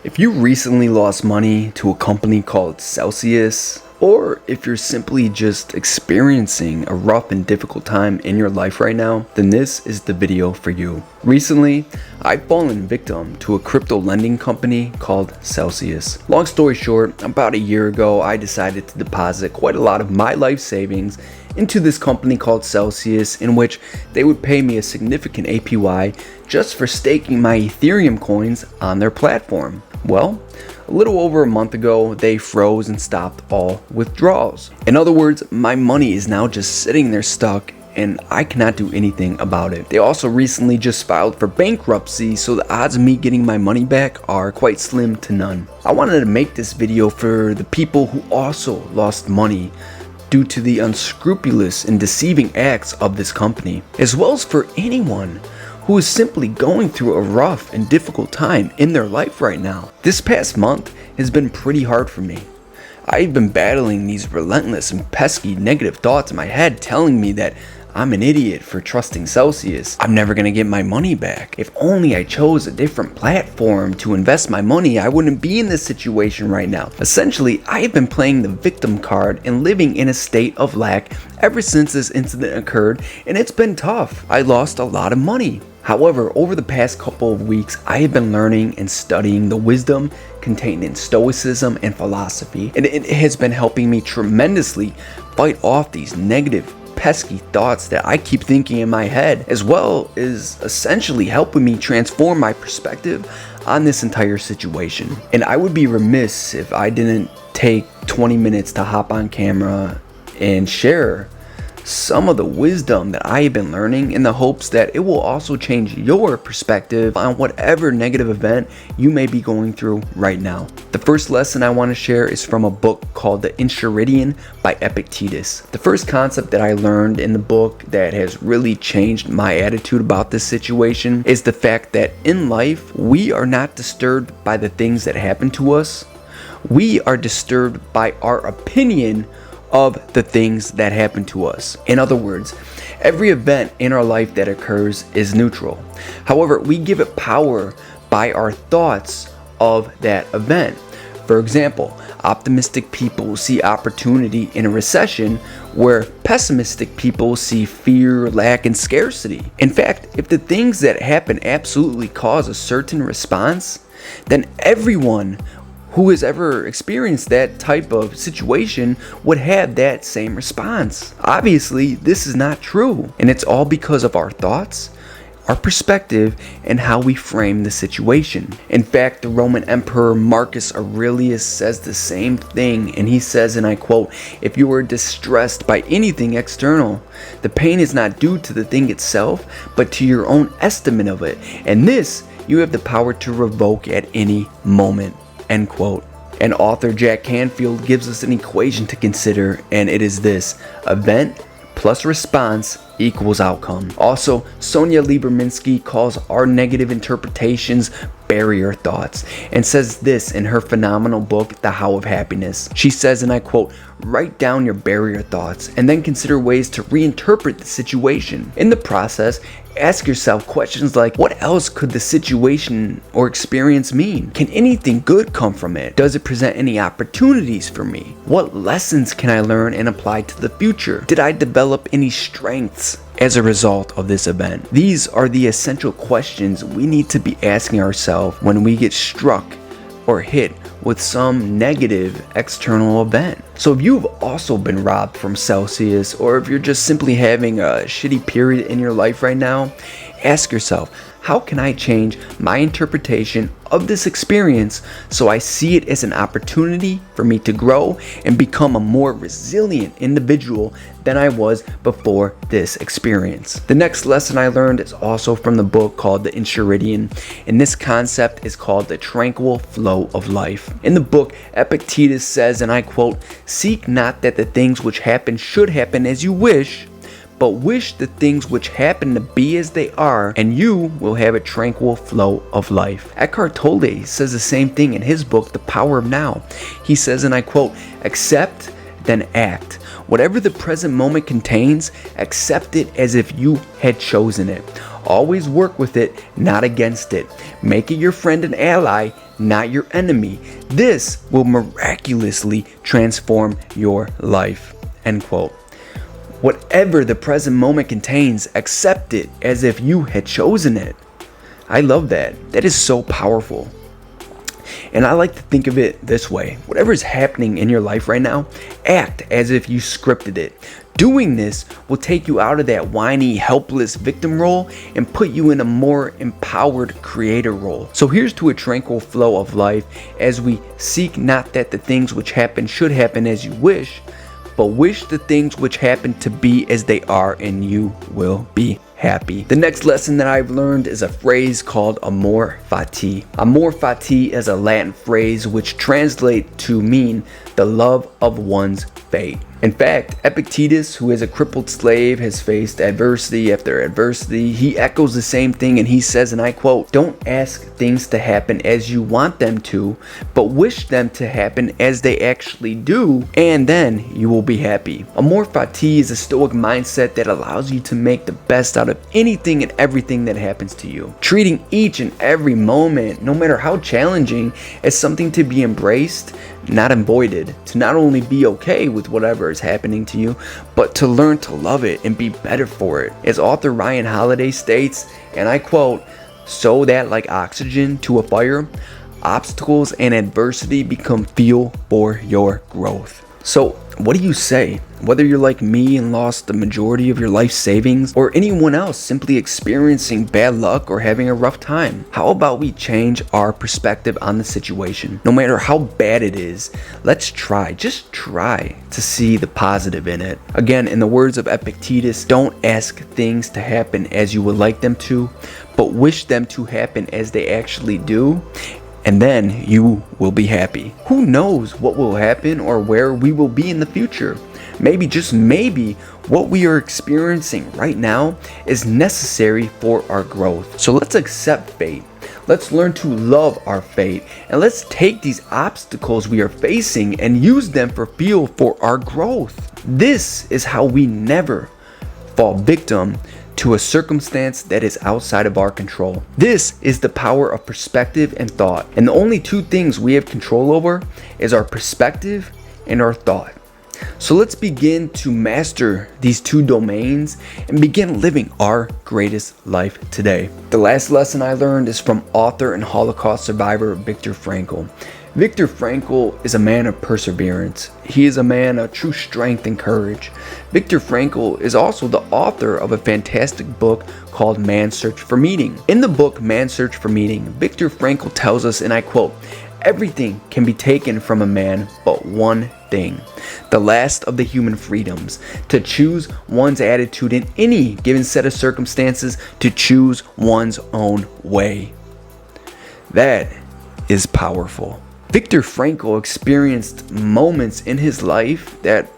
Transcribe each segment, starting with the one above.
If you recently lost money to a company called Celcius, or if you're simply just experiencing a rough and difficult time in your life right now, then this is the video for you. Recently, I've fallen victim to a crypto lending company called Celcius. Long story short, about a year ago, I decided to deposit quite a lot of my life savings into this company called Celcius, in which they would pay me a significant APY just for staking my Ethereum coins on their platform. Well, a little over a month ago, they froze and stopped all withdrawals. In other words, my money is now just sitting there stuck and I cannot do anything about it. They also recently just filed for bankruptcy, so the odds of me getting my money back are quite slim to none. I wanted to make this video for the people who also lost money due to the unscrupulous and deceiving acts of this company, as well as for anyone who is simply going through a rough and difficult time in their life right now. This past month has been pretty hard for me. I've been battling these relentless and pesky negative thoughts in my head telling me that I'm an idiot for trusting Celcius. I'm never gonna get my money back. If only I chose a different platform to invest my money, I wouldn't be in this situation right now. Essentially, I have been playing the victim card and living in a state of lack ever since this incident occurred, and it's been tough. I lost a lot of money. However, over the past couple of weeks, I have been learning and studying the wisdom contained in stoicism and philosophy, and it has been helping me tremendously fight off these negative, pesky thoughts that I keep thinking in my head, as well as essentially helping me transform my perspective on this entire situation. And I would be remiss if I didn't take 20 minutes to hop on camera and share some of the wisdom that I have been learning in the hopes that it will also change your perspective on whatever negative event you may be going through right now. The first lesson I want to share is from a book called The Enchiridion by Epictetus. The first concept that I learned in the book that has really changed my attitude about this situation is the fact that in life, we are not disturbed by the things that happen to us. We are disturbed by our opinion of the things that happen to us. In other words, every event in our life that occurs is neutral. However, we give it power by our thoughts of that event. For example, optimistic people see opportunity in a recession, where pessimistic people see fear, lack, and scarcity. In fact, if the things that happen absolutely cause a certain response, then everyone who has ever experienced that type of situation would have that same response. Obviously, this is not true, and it's all because of our thoughts, our perspective, and how we frame the situation. In fact, the Roman Emperor Marcus Areilues says the same thing, and he says, and I quote, "If you are distressed by anything external, the pain is not due to the thing itself, but to your own estimate of it, and this you have the power to revoke at any moment." End quote. And author Jack Canfield gives us an equation to consider, and it is this: event plus response equals outcome. Also, Sonia Lieberminski calls our negative interpretations barrier thoughts, and says this in her phenomenal book, The How of Happiness. She says, and I quote, "Write down your barrier thoughts and then consider ways to reinterpret the situation. In the process, ask yourself questions like, what else could the situation or experience mean? Can anything good come from it? Does it present any opportunities for me? What lessons can I learn and apply to the future? Did I develop any strengths as a result of this event?" These are the essential questions we need to be asking ourselves when we get struck or hit with some negative external event. So if you've also been robbed from Celcius, or if you're just simply having a shitty period in your life right now, ask yourself, how can I change my interpretation of this experience so I see it as an opportunity for me to grow and become a more resilient individual than I was before this experience? The next lesson I learned is also from the book called The Enchiridion, and this concept is called the tranquil flow of life. In the book, Epictetus says, and I quote, "Seek not that the things which happen should happen as you wish, but wish the things which happen to be as they are, and you will have a tranquil flow of life." Eckhart Tolle says the same thing in his book, The Power of Now. He says, and I quote, "Accept, then act. Whatever the present moment contains, accept it as if you had chosen it. Always work with it, not against it. Make it your friend and ally, not your enemy. This will miraculously transform your life." End quote. Whatever the present moment contains, accept it as if you had chosen it. I love that. That is so powerful. And I like to think of it this way. Whatever is happening in your life right now, act as if you scripted it. Doing this will take you out of that whiny, helpless victim role and put you in a more empowered creator role. So here's to a tranquil flow of life as we seek not that the things which happen should happen as you wish, but wish the things which happen to be as they are, and you will be happy. The next lesson that I've learned is a phrase called amor fati. Amor fati is a Latin phrase which translates to mean the love of one's fate. In fact, Epictetus, who is a crippled slave, has faced adversity after adversity. He echoes the same thing, and he says, and I quote, "Don't ask things to happen as you want them to, but wish them to happen as they actually do, and then you will be happy." Amor fati is a stoic mindset that allows you to make the best out of anything and everything that happens to you, treating each and every moment, no matter how challenging, as something to be embraced, not avoided, to not only be okay with whatever is happening to you, but to learn to love it and be better for it. As author Ryan Holiday states, and I quote, "So that like oxygen to a fire, obstacles and adversity become fuel for your growth." So what do you say? Whether you're like me and lost the majority of your life savings, or anyone else simply experiencing bad luck or having a rough time, how about we change our perspective on the situation? No matter how bad it is, let's just try to see the positive in it. Again, in the words of Epictetus, don't ask things to happen as you would like them to, but wish them to happen as they actually do, and then you will be happy. Who knows what will happen or where we will be in the future? Maybe, just maybe, what we are experiencing right now is necessary for our growth. So let's accept fate. Let's learn to love our fate. And let's take these obstacles we are facing and use them for fuel for our growth. This is how we never fall victim to a circumstance that is outside of our control. This is the power of perspective and thought. And the only two things we have control over is our perspective and our thought. So let's begin to master these two domains and begin living our greatest life today. The last lesson I learned is from author and Holocaust survivor Viktor Frankl. Viktor Frankl is a man of perseverance. He is a man of true strength and courage. Viktor Frankl is also the author of a fantastic book called Man's Search for Meaning. In the book Man's Search for Meaning, Viktor Frankl tells us, and I quote, "Everything can be taken from a man but one thing, the last of the human freedoms, to choose one's attitude in any given set of circumstances, to choose one's own way." That is powerful. Viktor Frankl experienced moments in his life that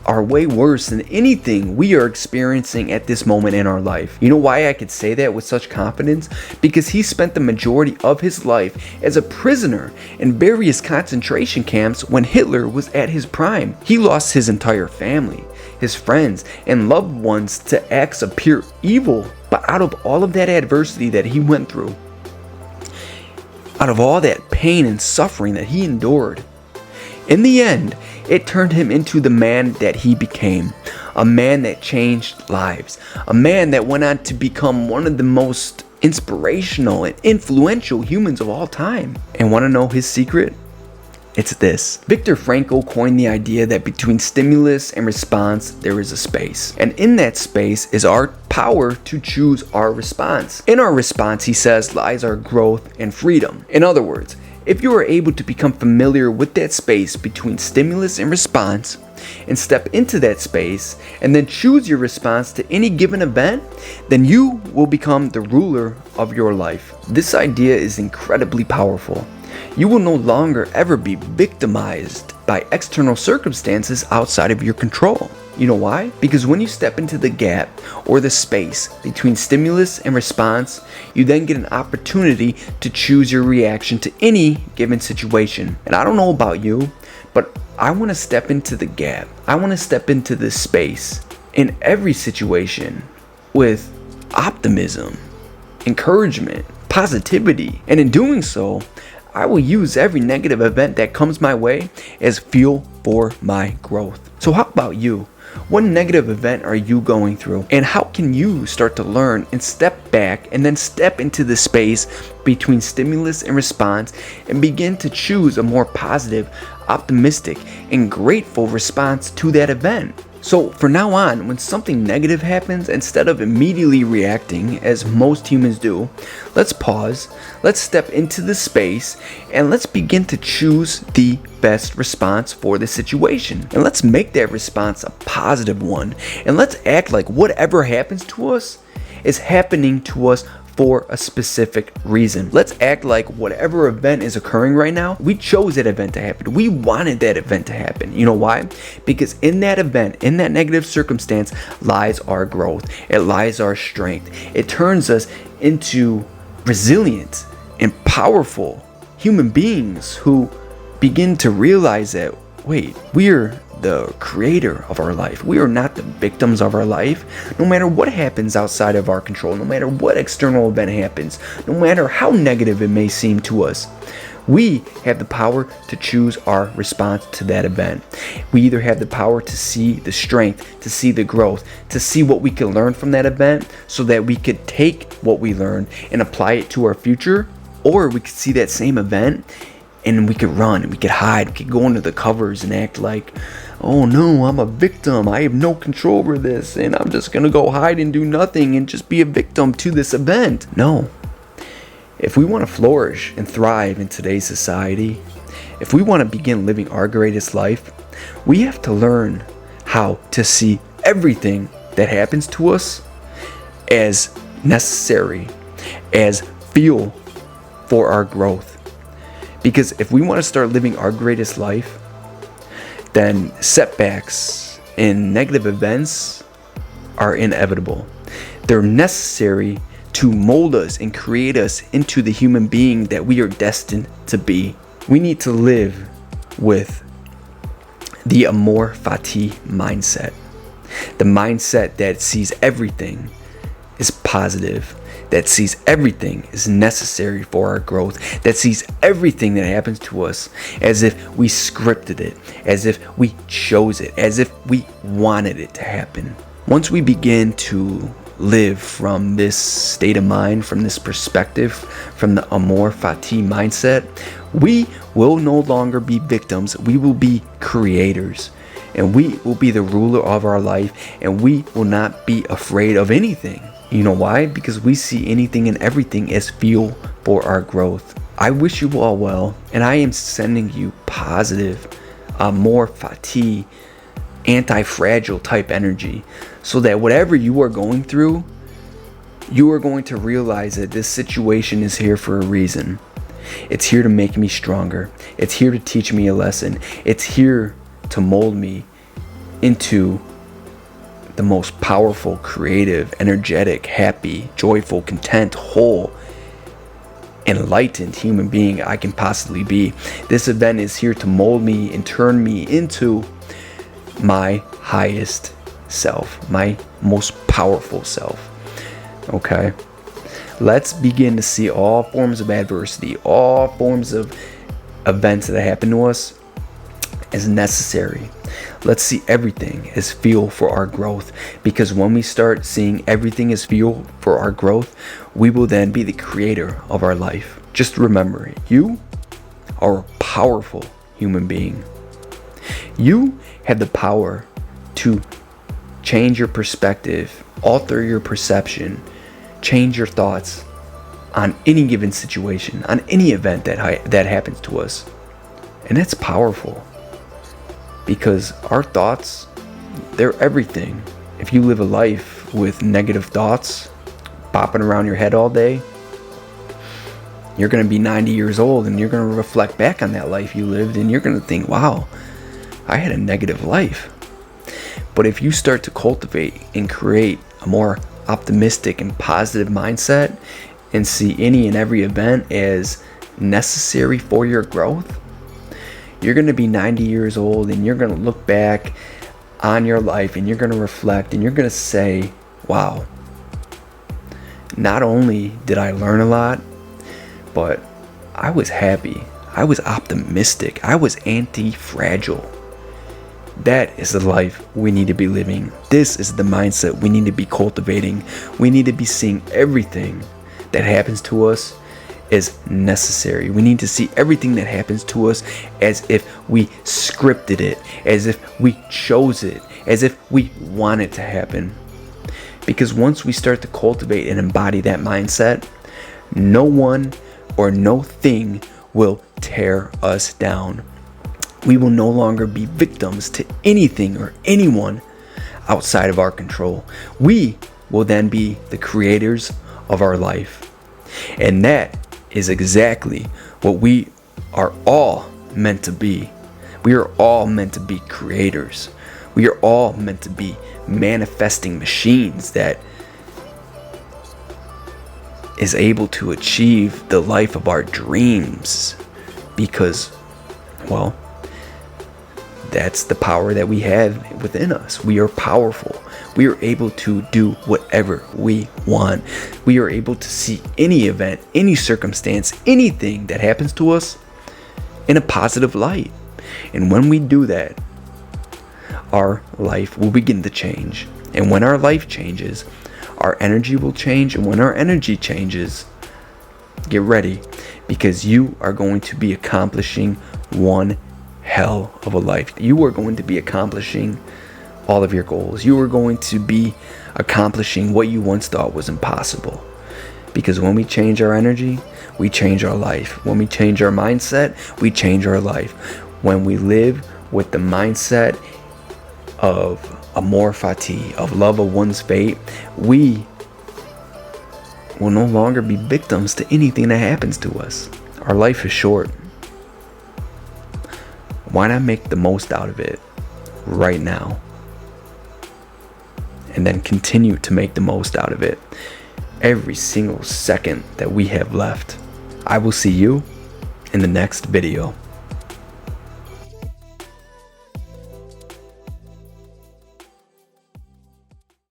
are way worse than anything we are experiencing at this moment in our life. You know why I could say that with such confidence? Because he spent the majority of his life as a prisoner in various concentration camps when Hitler was at his prime. He lost his entire family, his friends, and loved ones to acts of pure evil. But out of all of that adversity that he went through, out of all that pain and suffering that he endured, in the end, it turned him into the man that he became. A man that changed lives. A man that went on to become one of the most inspirational and influential humans of all time. And want to know his secret? It's this. Viktor Frankl coined the idea that between stimulus and response, there is a space. And in that space is our power to choose our response. In our response, he says, lies our growth and freedom. In other words, if you are able to become familiar with that space between stimulus and response, and step into that space, and then choose your response to any given event, then you will become the ruler of your life. This idea is incredibly powerful. You will no longer ever be victimized by external circumstances outside of your control. You know why? Because when you step into the gap or the space between stimulus and response, you then get an opportunity to choose your reaction to any given situation. And I don't know about you, but I want to step into the gap. I want to step into this space in every situation with optimism, encouragement, positivity. And in doing so, I will use every negative event that comes my way as fuel for my growth. So how about you? What negative event are you going through? And how can you start to learn and step back and then step into the space between stimulus and response and begin to choose a more positive, optimistic, and grateful response to that event? So from now on, when something negative happens, instead of immediately reacting as most humans do, let's pause, let's step into the space, and let's begin to choose the best response for the situation. And let's make that response a positive one. And let's act like whatever happens to us is happening to us for a specific reason. Let's act like whatever event is occurring right now, we chose that event to happen. We wanted that event to happen. You know why? Because in that event, in that negative circumstance, lies our growth. It lies our strength. It turns us into resilient and powerful human beings who begin to realize that, wait, we're the creator of our life. We are not the victims of our life. No matter what happens outside of our control, no matter what external event happens, no matter how negative it may seem to us, we have the power to choose our response to that event. We either have the power to see the strength, to see the growth, to see what we can learn from that event so that we could take what we learned and apply it to our future, or we could see that same event and we could run, we could hide, we could go under the covers and act like, oh no, I'm a victim, I have no control over this, and I'm just gonna go hide and do nothing and just be a victim to this event. No. If we want to flourish and thrive in today's society, if we want to begin living our greatest life, we have to learn how to see everything that happens to us as necessary, as fuel for our growth. Because if we want to start living our greatest life, then setbacks and negative events are inevitable. They're necessary to mold us and create us into the human being that we are destined to be. We need to live with the amor fati mindset. The mindset that sees everything is positive, that sees everything is necessary for our growth, that sees everything that happens to us as if we scripted it, as if we chose it, as if we wanted it to happen. Once we begin to live from this state of mind, from this perspective, from the amor fati mindset, we will no longer be victims, we will be creators. And we will be the ruler of our life, and we will not be afraid of anything. You know why? Because we see anything and everything as fuel for our growth. I wish you all well, and I am sending you positive, amor fati, anti-fragile type energy, so that whatever you are going through, you are going to realize that this situation is here for a reason. It's here to make me stronger. It's here to teach me a lesson. It's here to mold me into the most powerful, creative, energetic, happy, joyful, content, whole, enlightened human being I can possibly be. This event is here to mold me and turn me into my highest self, my most powerful self. Okay? Let's begin to see all forms of adversity, all forms of events that happen to us as necessary. Let's see everything as fuel for our growth, because when we start seeing everything as fuel for our growth, we will then be the creator of our life. Just remember, you are a powerful human being. You have the power to change your perspective, alter your perception, change your thoughts on any given situation, on any event that happens to us. And that's powerful, because our thoughts, they're everything. If you live a life with negative thoughts bopping around your head all day, you're going to be 90 years old, and you're going to reflect back on that life you lived, and you're going to think, wow, I had a negative life. But if you start to cultivate and create a more optimistic and positive mindset and see any and every event as necessary for your growth, you're going to be 90 years old, and you're going to look back on your life, and you're going to reflect, and you're going to say, wow, not only did I learn a lot, but I was happy. I was optimistic. I was anti-fragile. That is the life we need to be living. This is the mindset we need to be cultivating. We need to be seeing everything that happens to us as necessary. We need to see everything that happens to us as if we scripted it, as if we chose it, as if we want it to happen. Because once we start to cultivate and embody that mindset, no one or no thing will tear us down. We will no longer be victims to anything or anyone outside of our control. We will then be the creators of our life. And that is exactly what we are all meant to be. We are all meant to be creators. We are all meant to be manifesting machines that is able to achieve the life of our dreams. Because, well, that's the power that we have within us. We are powerful. We are able to do whatever we want. We are able to see any event, any circumstance, anything that happens to us in a positive light. And when we do that, our life will begin to change. And when our life changes, our energy will change. And when our energy changes, get ready, because you are going to be accomplishing one hell of a life. You are going to be accomplishing all of your goals. You are going to be accomplishing what you once thought was impossible. Because when we change our energy, we change our life. When we change our mindset, we change our life. When we live with the mindset of amor fati, of love of one's fate, we will no longer be victims to anything that happens to us. Our life is short. Why not make the most out of it right now? And then continue to make the most out of it every single second that we have left. I will see you in the next video.